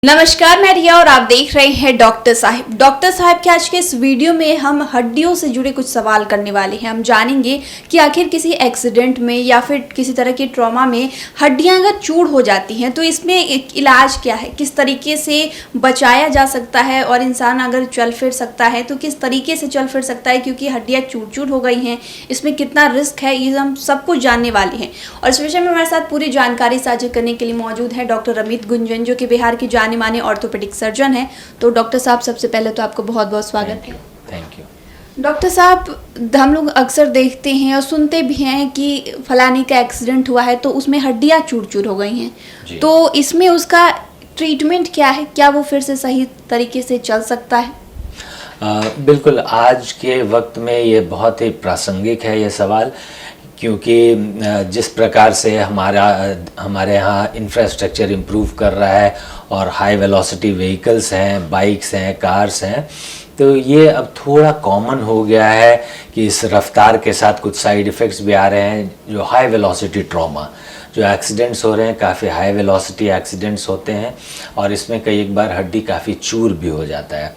नमस्कार, मैं रिया और आप देख रहे हैं डॉक्टर साहब के आज के इस वीडियो में हम हड्डियों से जुड़े कुछ सवाल करने वाले हैं। हम जानेंगे कि आखिर किसी एक्सीडेंट में या फिर किसी तरह के ट्रॉमा में हड्डियां अगर चूर हो जाती हैं तो इसमें एक इलाज क्या है, किस तरीके से बचाया जा सकता है और इंसान अगर चल फिर सकता है तो किस तरीके से चल फिर सकता है, क्योंकि हड्डियाँ चूर हो गई हैं, इसमें कितना रिस्क है, ये हम सब कुछ जानने वाले हैं। और इस विषय में हमारे साथ पूरी जानकारी साझा करने के लिए मौजूद है डॉक्टर अमित गुंजन, जो कि बिहार की माने ऑर्थोपेडिक सर्जन है। तो डॉक्टर साहब, सबसे पहले तो आपको बहुत बहुत स्वागत है। Thank you. डॉक्टर साहब, हम लोग अक्सर देखते हैं और सुनते भी हैं कि फलाने का एक्सीडेंट हुआ है तो उसमें हड्डियां चूर हो गई हैं, तो इसमें उसका ट्रीटमेंट क्या है? क्या वो फिर से सही तरीके से चल सकता है? बिल्कुल, आज के वक्त में ये बहुत ही प्रासंगिक है ये सवाल, क्योंकि जिस प्रकार से हमारे यहाँ इंफ्रास्ट्रक्चर इम्प्रूव कर रहा है और हाई वेलोसिटी व्हीकल्स हैं, बाइक्स हैं, कार्स हैं, तो ये अब थोड़ा कॉमन हो गया है कि इस रफ्तार के साथ कुछ साइड इफ़ेक्ट्स भी आ रहे हैं। जो हाई वेलोसिटी ट्रॉमा, जो एक्सीडेंट्स हो रहे हैं, काफ़ी हाई वेलोसिटी एक्सीडेंट्स होते हैं और इसमें कई एक बार हड्डी काफ़ी चूर भी हो जाता है।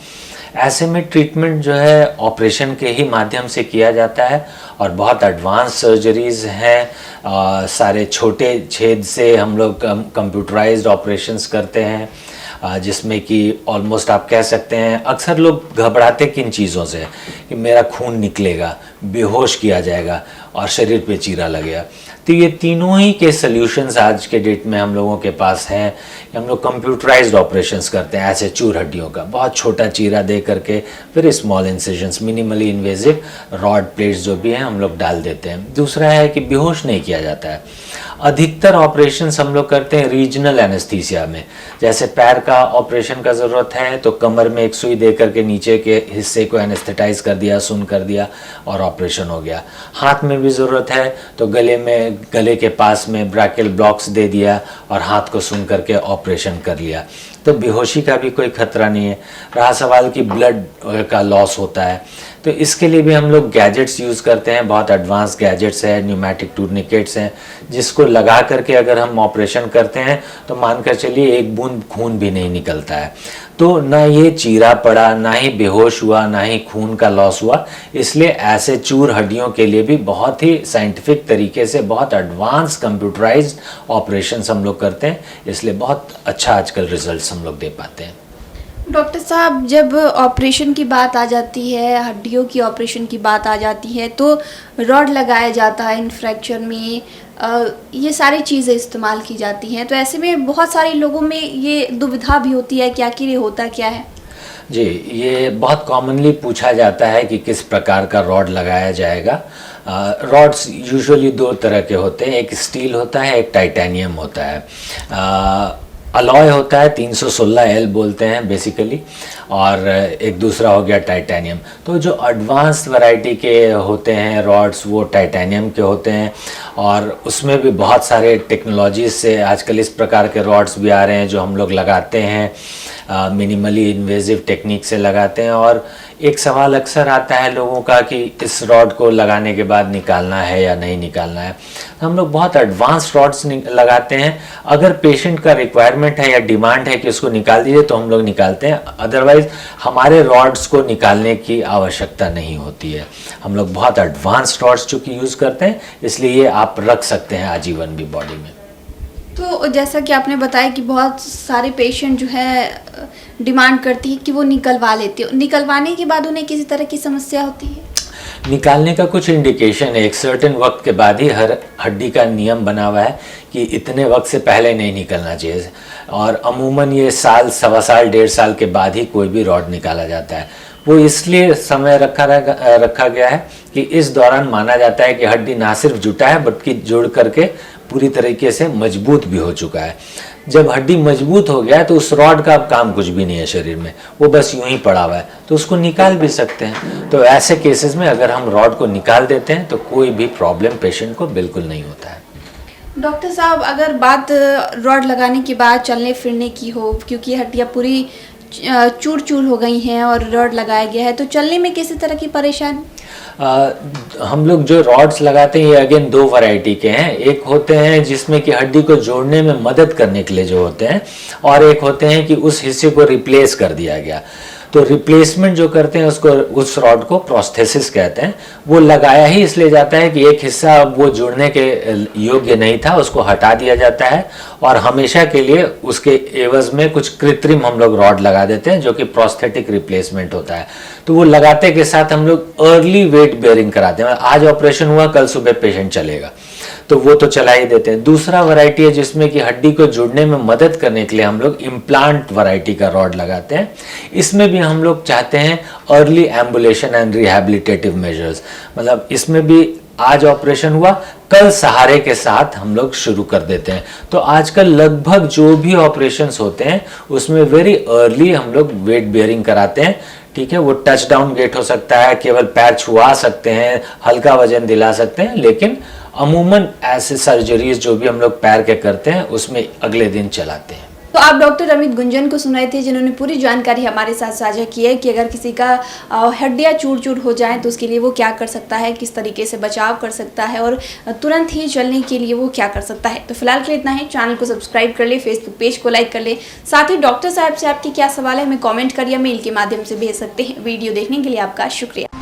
ऐसे में ट्रीटमेंट जो है ऑपरेशन के ही माध्यम से किया जाता है और बहुत एडवांस सर्जरीज़ हैं। सारे छोटे छेद से हम लोग कंप्यूटराइज्ड ऑपरेशंस करते हैं, जिसमें कि ऑलमोस्ट आप कह सकते हैं, अक्सर लोग घबराते किन चीज़ों से कि मेरा खून निकलेगा, बेहोश किया जाएगा और शरीर पे चीरा लगेगा। तो ये तीनों ही के सल्यूशंस आज के डेट में हम लोगों के पास हैं कि हम लोग कंप्यूटराइज्ड ऑपरेशंस करते हैं ऐसे चूर हड्डियों का, बहुत छोटा चीरा दे करके फिर small incisions, minimally invasive rod plates जो भी हैं हम लोग डाल देते हैं। दूसरा है कि बेहोश नहीं किया जाता है। अधिकतर ऑपरेशंस हम लोग करते हैं रीजनल एनेस्थीसिया में। जैसे पैर का ऑपरेशन का ज़रूरत है तो कमर में एक सुई दे करके नीचे के हिस्से को एनेस्थेटाइज कर दिया, सुन कर दिया और ऑपरेशन हो गया। हाथ में भी ज़रूरत है तो गले के पास में ब्रैकियल ब्लॉक्स दे दिया और हाथ को सुन करके ऑपरेशन कर लिया, तो बेहोशी का भी कोई खतरा नहीं है। रहा सवाल कि ब्लड का लॉस होता है, तो इसके लिए भी हम लोग गैजेट्स यूज़ करते हैं। बहुत एडवांस गैजेट्स हैं, न्यूमेटिक टूर्निकेट्स हैं, जिसको लगा करके अगर हम ऑपरेशन करते हैं तो मानकर चलिए एक बूंद खून भी नहीं निकलता है। तो ना ये चीरा पड़ा, ना ही बेहोश हुआ, ना ही खून का लॉस हुआ। इसलिए ऐसे चूर हड्डियों के लिए भी बहुत ही साइंटिफिक तरीके से बहुत एडवांस कंप्यूटराइज्ड ऑपरेशंस हम लोग करते हैं, इसलिए बहुत अच्छा आजकल रिजल्ट्स हम लोग दे पाते हैं। डॉक्टर साहब, जब ऑपरेशन की बात आ जाती है, हड्डियों की ऑपरेशन की बात आ जाती है, तो रॉड लगाया जाता है इंफ्रैक्चर में, ये सारी चीज़ें इस्तेमाल की जाती हैं। तो ऐसे में बहुत सारे लोगों में ये दुविधा भी होती है कि आखिर ये होता क्या है? जी, ये बहुत कॉमनली पूछा जाता है कि किस प्रकार का रॉड लगाया जाएगा। रॉड्स यूजुअली दो तरह के होते हैं, एक स्टील होता है, एक टाइटेनियम होता है। अलॉय होता है, 316L बोलते हैं बेसिकली, और एक दूसरा हो गया टाइटेनियम। तो जो एडवांस वैरायटी के होते हैं रॉड्स, वो टाइटेनियम के होते हैं और उसमें भी बहुत सारे टेक्नोलॉजीज से आजकल इस प्रकार के रॉड्स भी आ रहे हैं जो हम लोग लगाते हैं, मिनिमली इन्वेजिव टेक्निक से लगाते हैं। और एक सवाल अक्सर आता है लोगों का कि इस रॉड को लगाने के बाद निकालना है या नहीं निकालना है। तो हम लोग बहुत एडवांस रॉड्स लगाते हैं। अगर पेशेंट का रिक्वायरमेंट है या डिमांड है कि उसको निकाल दीजिए तो हम लोग निकालते हैं, अदरवाइज हमारे रॉड्स को निकालने की आवश्यकता नहीं होती है। हम लोग बहुत एडवांस रॉड्स चूँकि यूज़ करते हैं, इसलिए ये आप रख सकते हैं आजीवन भी बॉडी में। तो जैसा कि आपने बताया कि बहुत सारे पेशेंट जो है डिमांड करती है कि वो निकलवा लेते हो, निकलवाने के बाद उन्हें किसी तरह की समस्या होती है? निकालने का कुछ इंडिकेशन है, एक सर्टेन वक्त के बाद ही हर हड्डी का नियम बना हुआ है कि इतने वक्त से पहले नहीं निकलना चाहिए, और अमूमन ये साल, सवा साल, 1.5 साल के बाद ही कोई भी रॉड निकाला जाता है। वो इसलिए समय रखा गया है कि इस दौरान माना जाता है कि हड्डी ना सिर्फ जुटा है बल्कि जुड़ करके पूरी तरीके से मजबूत भी हो चुका है। जब हड्डी मजबूत हो गया है तो उस रॉड का अब काम कुछ भी नहीं है शरीर में, वो बस यूं ही पड़ा हुआ है, तो उसको निकाल भी सकते हैं। तो ऐसे केसेस में अगर हम रॉड को निकाल देते हैं तो कोई भी प्रॉब्लम पेशेंट को बिल्कुल नहीं होता है। डॉक्टर साहब, अगर बात रॉड लगाने के बाद चलने फिरने की हो, क्योंकि हड्डियाँ पूरी चूर हो गई हैं और रॉड लगाया गया है, तो चलने में किसी तरह की परेशानी? हम लोग जो रॉड्स लगाते हैं ये अगेन दो वैरायटी के हैं। एक होते हैं जिसमें कि हड्डी को जोड़ने में मदद करने के लिए जो होते हैं, और एक होते हैं कि उस हिस्से को रिप्लेस कर दिया गया। तो रिप्लेसमेंट जो करते हैं उसको, उस रॉड को प्रोस्थेसिस कहते हैं। वो लगाया ही इसलिए जाता है कि एक हिस्सा वो जुड़ने के योग्य नहीं था, उसको हटा दिया जाता है और हमेशा के लिए उसके एवज में कुछ कृत्रिम हम लोग रॉड लगा देते हैं जो कि प्रोस्थेटिक रिप्लेसमेंट होता है। तो वो लगाते के साथ हम लोग अर्ली वेट बेयरिंग कराते हैं। आज ऑपरेशन हुआ, कल सुबह पेशेंट चलेगा, तो वो तो चला ही देते हैं। दूसरा वैरायटी है जिसमें कि हड्डी को जुड़ने में मदद करने के लिए हम लोग इम्प्लांट वैरायटी का रॉड लगाते हैं। इसमें भी हम लोग चाहते हैं early ambulation and rehabilitative measures, मतलब इसमें भी आज ऑपरेशन हुआ, कल सहारे के साथ हम लोग शुरू कर देते हैं। तो आजकल लगभग जो भी ऑपरेशंस होते हैं उसमें वेरी अर्ली हम लोग वेट बेयरिंग कराते हैं। ठीक है, वो टच डाउन गेट हो सकता है, केवल पैर छुआ सकते हैं, हल्का वजन दिला सकते हैं, लेकिन अमूमन ऐसे सर्जरीज जो भी हम लोग पैर के करते हैं उसमें अगले दिन चलाते हैं। तो आप डॉक्टर अमित गुंजन को सुनाए थे जिन्होंने पूरी जानकारी हमारे साथ साझा की है कि अगर किसी का हड्डियां चूर चूर हो जाएं तो उसके लिए वो क्या कर सकता है, किस तरीके से बचाव कर सकता है और तुरंत ही चलने के लिए वो क्या कर सकता है। तो फिलहाल के लिए इतना ही। चैनल को सब्सक्राइब कर ले, फेसबुक पेज को लाइक कर ले, साथ ही डॉक्टर साहब से आपके क्या सवाल है हमें कॉमेंट करिए, मेल के माध्यम से भेज सकते हैं। वीडियो देखने के लिए आपका शुक्रिया।